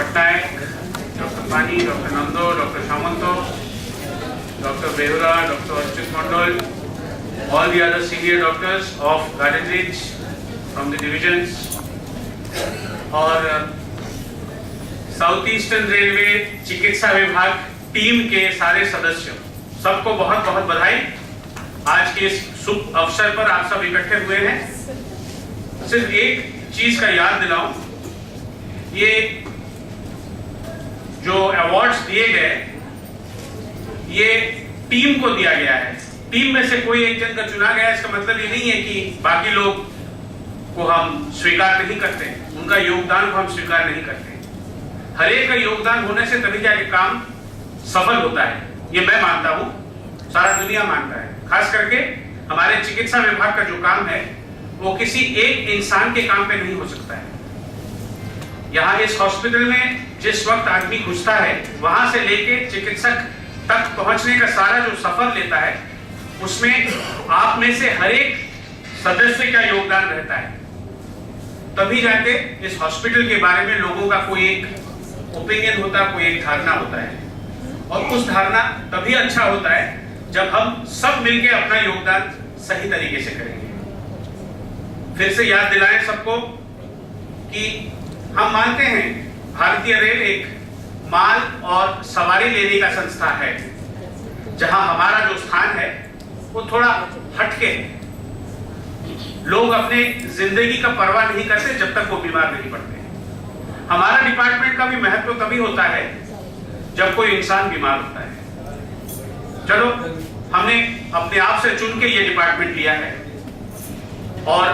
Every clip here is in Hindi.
Patnaik, doctor Pani, doctor Nanda, doctor Samanta, doctor Behura, doctor Achyut Mandal, all the other senior doctors of Garden Ridge from the divisions और साउथ ईस्टर्न रेलवे चिकित्सा विभाग टीम के सारे सदस्यों, सबको बहुत बहुत बधाई। आज के इस शुभ अवसर पर आप सब इकट्ठे हुए हैं। सिर्फ एक चीज का याद दिलाऊं, ये जो अवार्ड्स दिए गए ये टीम को दिया गया है। टीम में से कोई एक जन का चुना गया, इसका मतलब ये नहीं है कि बाकी लोग को हम स्वीकार नहीं करते, उनका योगदान को हम स्वीकार नहीं करते। हर एक का योगदान होने से तभी जाके काम सफल होता है, ये मैं मानता हूं, सारा दुनिया मानता है। खास करके हमारे चिकित्सा विभाग का जो काम है वो किसी एक इंसान के काम पे नहीं हो सकता है। यहाँ इस हॉस्पिटल में जिस वक्त आदमी घुसता है वहां से लेके चिकित्सक तक पहुंचने का सारा जो सफर लेता है उसमें आप में से हर एक सदस्य का योगदान रहता है। तभी जाके इस हॉस्पिटल के बारे में लोगों का कोई एक ओपिनियन होता है, कोई एक धारणा होता है। और उस धारणा तभी अच्छा होता है जब हम सब मिलके अपना योगदान सही तरीके से करेंगे। फिर से याद दिलाएं सबको कि हम मानते हैं भारतीय रेल एक माल और सवारी लेने का संस्था है, जहां हमारा जो स्थान है वो थोड़ा हटके है। लोग अपने जिंदगी का परवाह नहीं करते जब तक वो बीमार नहीं पड़ते। हमारा डिपार्टमेंट का भी महत्व तभी होता है जब कोई इंसान बीमार होता है। चलो, हमने अपने आप से चुन के ये डिपार्टमेंट लिया है और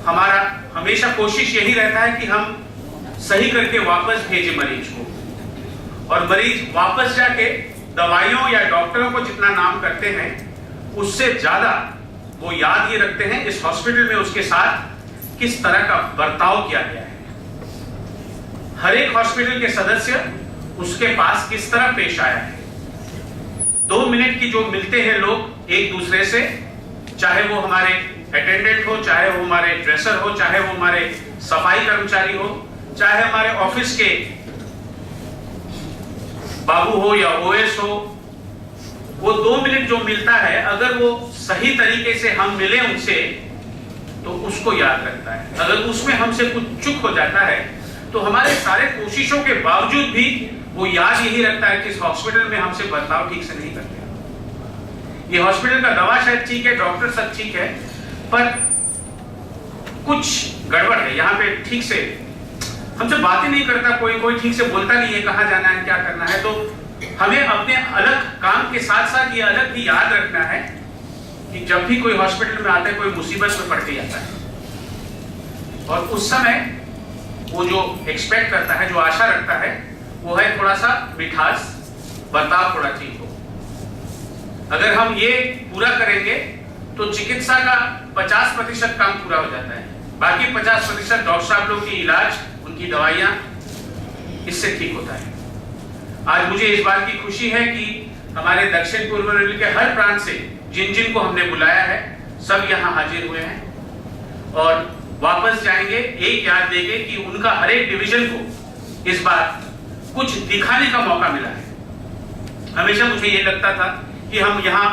हमारा हमेशा कोशिश यही रहता है कि हम सही करके वापस भेजें मरीज को, और मरीज वापस जाके दवाइयों या डॉक्टरों को जितना नाम करते हैं उससे ज्यादा वो याद ये रखते हैं इस हॉस्पिटल में उसके साथ किस तरह का बर्ताव किया गया है। हर एक हॉस्पिटल के सदस्य उसके पास किस तरह पेश आया है। 2 मिनट की जो मिलते हैं लोग एक दूसरे से, चाहे वो हमारे अटेंडेंट हो, चाहे वो हमारे ड्रेसर हो, चाहे वो हमारे सफाई कर्मचारी हो, चाहे हमारे ऑफिस के बाबू हो या ओएस हो, वो 2 मिनट जो मिलता है अगर वो सही तरीके से हम मिले उनसे तो उसको याद रखता है। अगर उसमें हमसे कुछ चूक हो जाता है तो हमारे सारे कोशिशों के बावजूद भी वो याद यही रखता है कि इस हॉस्पिटल में हमसे बर्ताव ठीक से नहीं करते। ये हॉस्पिटल का दवा शायद ठीक है, डॉक्टर सब ठीक है, पर कुछ गड़बड़ है। यहाँ पे ठीक से हमसे बात ही नहीं करता, कोई ठीक से बोलता नहीं है कहाँ जाना है, क्या करना है। तो हमें अपने अलग काम के साथ साथ ये अलग भी याद रखना है कि जब भी कोई हॉस्पिटल में आता है कोई मुसीबत में पड़ के जाता है, और उस समय वो जो एक्सपेक्ट करता है, जो आशा रखता है, वो है थोड़ा सा मिठास, बर्ताव थोड़ा ठीक हो। अगर हम ये पूरा करेंगे तो चिकित्सा का 50% काम पूरा हो जाता है। बाकी 50% डॉक्टर साहब लोग की इलाज, उनकी दवाइयां, इससे ठीक होता है। आज मुझे इस बात की खुशी है कि हमारे दक्षिण पूर्व रेलवे के हर प्रांत से जिन जिन को हमने बुलाया है सब यहाँ हाजिर हुए हैं और वापस जाएंगे एक याद देके कि उनका हर एक डिवीजन को इस बार कुछ दिखाने का मौका मिला है। हमेशा मुझे ये लगता था कि हम यहाँ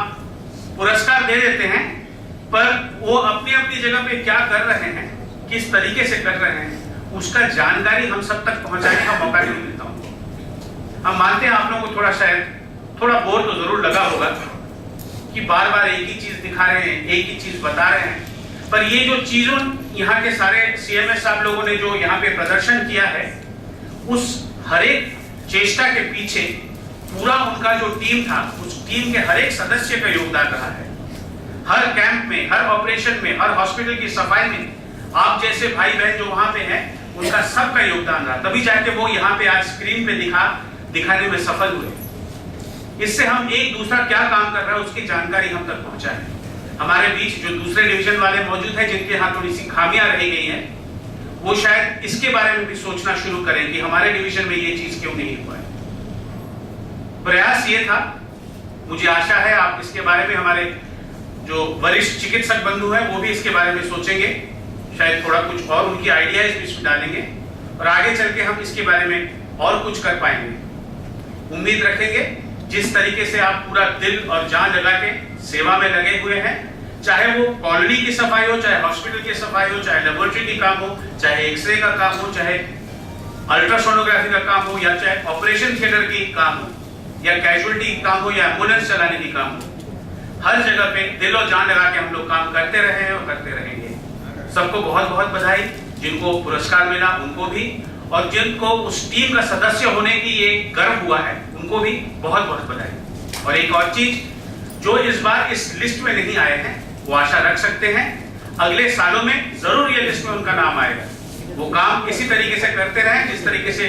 पुरस्कार दे देते हैं, पर वो अपनी अपनी जगह पे क्या कर रहे हैं, किस तरीके से कर रहे हैं, उसका जानकारी हम सब तक पहुंचाने का मौका नहीं मिलता। हम मानते हैं आप लोगों को थोड़ा बोर तो जरूर लगा होगा कि बार बार एक ही चीज दिखा रहे हैं, एक ही चीज बता रहे हैं, पर ये जो चीजों यहाँ के सारे सीएमएस साहब लोगों ने जो यहाँ पे प्रदर्शन किया है, उस हर एक चेष्टा के पीछे पूरा उनका जो टीम था, उस टीम के हर एक सदस्य का योगदान रहा है। हर कैंप में, हर ऑपरेशन में, हर हॉस्पिटल की सफाई में आप जैसे भाई बहन जो वहां पे हैं उनका सबका योगदान रहा, तभी जाके वो यहाँ पे आज स्क्रीन पे दिखाने में सफल हुए। इससे हम एक दूसरा क्या काम कर रहा है उसकी जानकारी हम तक पहुंचाएं। हमारे बीच जो दूसरे डिवीजन वाले मौजूद हैं जिनके यहाँ थोड़ी सी खामियां रह गई हैं, वो शायद इसके बारे में भी सोचना शुरू करें कि हमारे डिवीजन में ये चीज क्यों नहीं हुआ है। प्रयास ये था, मुझे आशा है आप इसके बारे में, हमारे जो वरिष्ठ चिकित्सक बंधु हैं वो भी इसके बारे में सोचेंगे, शायद थोड़ा कुछ और उनकी आइडियाज भी इसमें डालेंगे और आगे चल के हम इसके बारे में और कुछ कर पाएंगे। उम्मीद रखेंगे जिस तरीके से आप पूरा दिल और जान लगा के सेवा में लगे हुए हैं, चाहे वो कॉलोनी की सफाई हो, चाहे हॉस्पिटल की सफाई हो, चाहे लेबोरेटरी की काम हो, चाहे एक्सरे का काम हो, चाहे अल्ट्रासोनोग्राफी का काम हो, या चाहे ऑपरेशन थिएटर की काम हो, या कैजुअलिटी की काम हो, या एम्बुलेंस चलाने की काम हो, हर जगह पे दिल और जान लगा के हम लोग काम करते रहे हैं और करते रहेंगे। सबको बहुत बहुत बधाई, जिनको पुरस्कार मिला उनको भी, और जिनको उस टीम का सदस्य होने की ये गर्व हुआ है उनको भी बहुत बहुत बधाई। और एक और चीज, जो इस बार इस लिस्ट में नहीं आए हैं वो आशा रख सकते हैं अगले सालों में जरूर ये लिस्ट में उनका नाम आएगा। वो काम इसी तरीके से करते रहें जिस तरीके से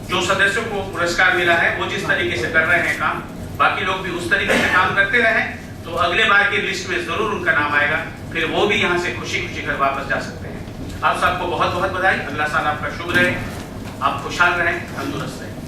जो सदस्यों को पुरस्कार मिला है वो जिस तरीके से कर रहे हैं काम, बाकी लोग भी उस तरीके से काम करते रहें, तो अगले बार की लिस्ट में जरूर उनका नाम आएगा। फिर वो भी यहाँ से खुशी खुशी घर वापस जा सकते हैं। आप सबको बहुत बहुत बधाई। अल्लाह ताला आपका शुभ रहे, आप खुशहाल रहें, तंदुरुस्त रहें।